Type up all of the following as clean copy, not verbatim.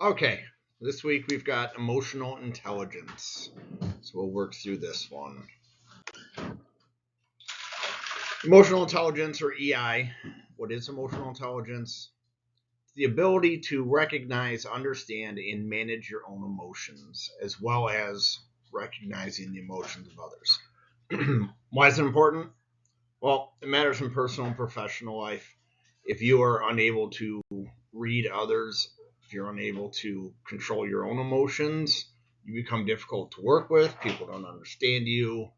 Okay, this week we've got emotional intelligence. So we'll work through this one. Emotional intelligence, or EI. What is emotional intelligence? The ability to recognize, understand, and manage your own emotions, as well as recognizing the emotions of others. Why is it important? Well, it matters in personal and professional life. If you are unable to read others, if you're unable to control your own emotions, you become difficult to work with. People don't understand you,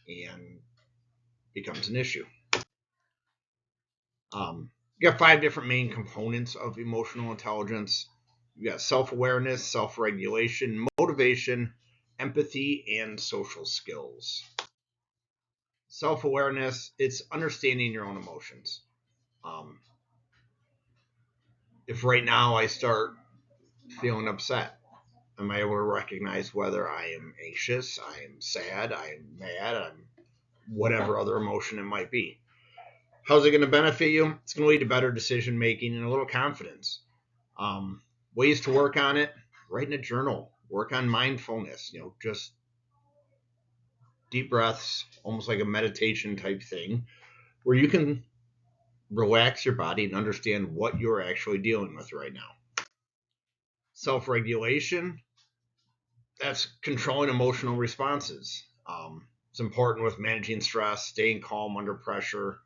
and becomes an issue. You got 5 different main components of emotional intelligence. You got self-awareness, self-regulation, motivation, empathy, and social skills. Self-awareness, it's understanding your own emotions. Um, if right now I start feeling upset, am I able to recognize whether I am anxious, I am sad, I am mad, I'm whatever other emotion it might be? How's it going to benefit you? It's going to lead to better decision making and a little confidence. Ways to work on it: write in a journal, work on mindfulness, just deep breaths, almost like a meditation type thing, where you can relax your body and understand what you're actually dealing with right now. Self regulation, that's controlling emotional responses. It's important with managing stress, staying calm under pressure.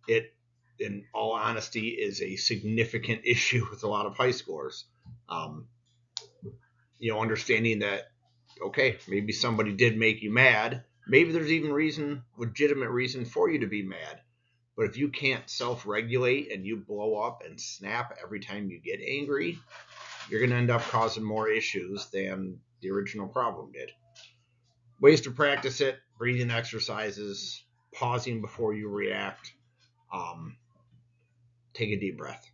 It, in all honesty, is a significant issue with a lot of high schoolers. Um, Understanding that, okay, maybe somebody did make you mad. Maybe there's even legitimate reason for you to be mad. But if you can't self-regulate and you blow up and snap every time you get angry, you're going to end up causing more issues than the original problem did. Ways to practice it: breathing exercises, pausing before you react, um, take a deep breath.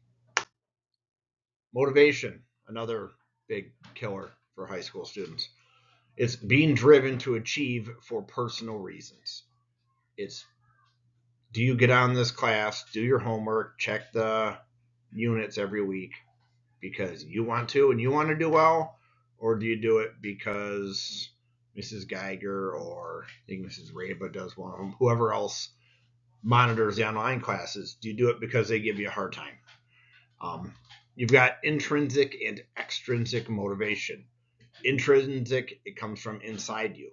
Motivation, another big killer for high school students. It's being driven to achieve for personal reasons. It's, do you get on this class, do your homework, check the units every week because you want to and you want to do well, or do you do it because Mrs. Geiger, or I think Mrs. Reba does one of them, whoever else monitors the online classes? Do you do it because they give you a hard time? Um, you've got intrinsic and extrinsic motivation. Intrinsic, it comes from inside you.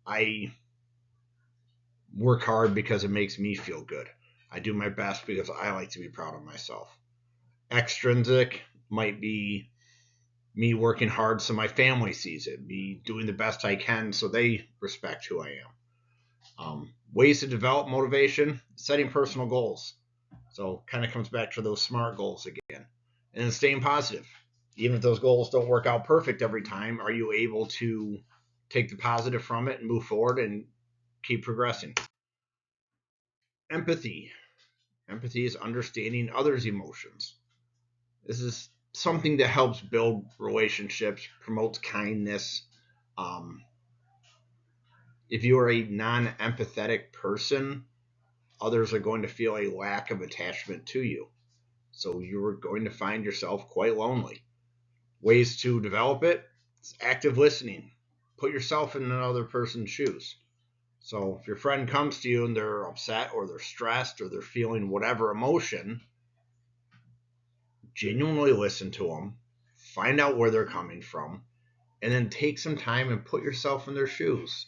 I work hard because it makes me feel good. I do my best because I like to be proud of myself. Extrinsic might be me working hard so my family sees it, me doing the best I can so they respect who I am. Ways to develop motivation: setting personal goals. So kind of comes back to those SMART goals again. And then staying positive. Even if those goals don't work out perfect every time, are you able to take the positive from it and move forward and keep progressing? Empathy. Empathy is understanding others' emotions. This is something that helps build relationships, promotes kindness. Um, if you are a non empathetic person, others are going to feel a lack of attachment to you. So you're going to find yourself quite lonely. Ways to develop it: it's active listening. Put yourself in another person's shoes. So if your friend comes to you and they're upset or they're stressed or they're feeling whatever emotion, genuinely listen to them, find out where they're coming from, and then take some time and put yourself in their shoes.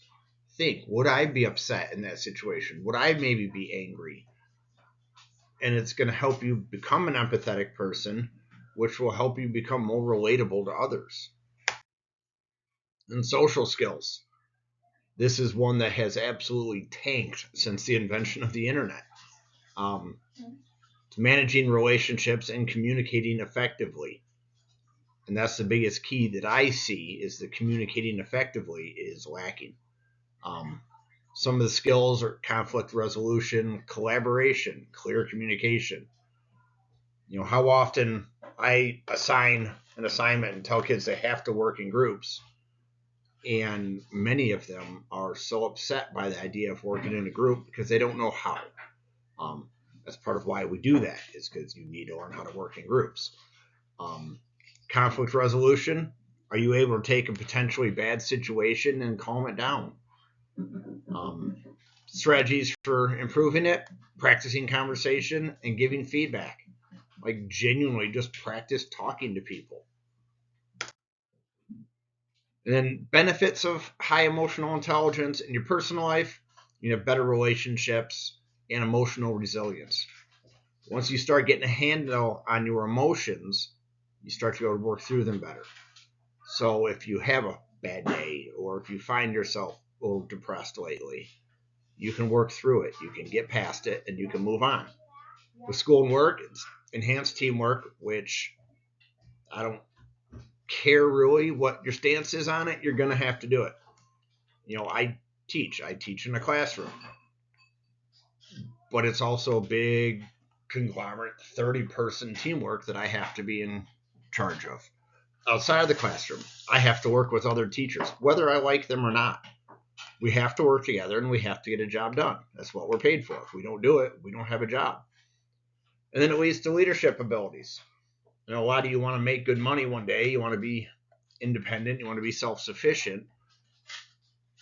Think, would I be upset in that situation? Would I maybe be angry? And it's going to help you become an empathetic person, which will help you become more relatable to others. And social skills. This is one that has absolutely tanked since the invention of the internet. Um, Managing relationships and communicating effectively. And that's the biggest key that I see, is that communicating effectively is lacking. Um, some of the skills are conflict resolution, collaboration, clear communication. How often I assign an assignment and tell kids they have to work in groups, and many of them are so upset by the idea of working in a group because they don't know how. That's part of why we do that, is because you need to learn how to work in groups. Um, Conflict resolution. Are you able to take a potentially bad situation and calm it down? Strategies for improving it, practicing conversation and giving feedback. Like genuinely just practice talking to people. And then benefits of high emotional intelligence in your personal life, you have better relationships and emotional resilience. Once you start getting a handle on your emotions, you start to be able to work through them better. So if you have a bad day or if you find yourself a little depressed lately, you can work through it. You can get past it and you can move on. With school and work, it's enhanced teamwork, which I don't care really what your stance is on it. You're going to have to do it. I teach in a classroom, but it's also a big conglomerate 30-person teamwork that I have to be in charge of. Outside of the classroom, I have to work with other teachers, whether I like them or not. We have to work together and we have to get a job done. That's what we're paid for. If we don't do it, we don't have a job. And then it leads to leadership abilities. A lot of you want to make good money one day. You want to be independent. You want to be self-sufficient.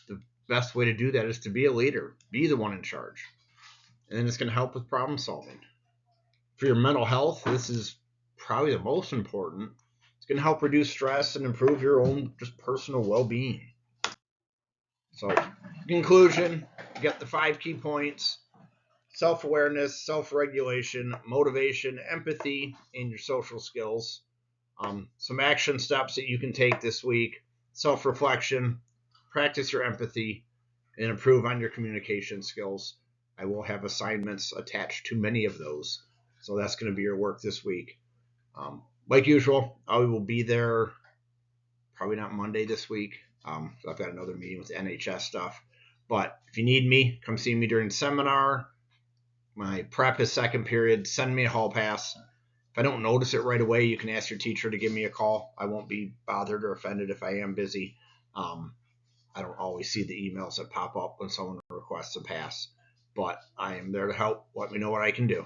The best way to do that is to be a leader. Be the one in charge. And then it's going to help with problem solving. For your mental health, this is probably the most important. It's going to help reduce stress and improve your own just personal well-being. So, conclusion, you got the 5 key points: self-awareness, self-regulation, motivation, empathy, and your social skills. Some action steps that you can take this week: self-reflection, practice your empathy, and improve on your communication skills. I will have assignments attached to many of those. So that's going to be your work this week. Like usual, I will be there probably not Monday this week. I've got another meeting with NHS stuff. But if you need me, come see me during seminar. My prep is second period. Send me a hall pass. If I don't notice it right away, you can ask your teacher to give me a call. I won't be bothered or offended if I am busy. I don't always see the emails that pop up when someone requests a pass, but I am there to help. Let me know what I can do.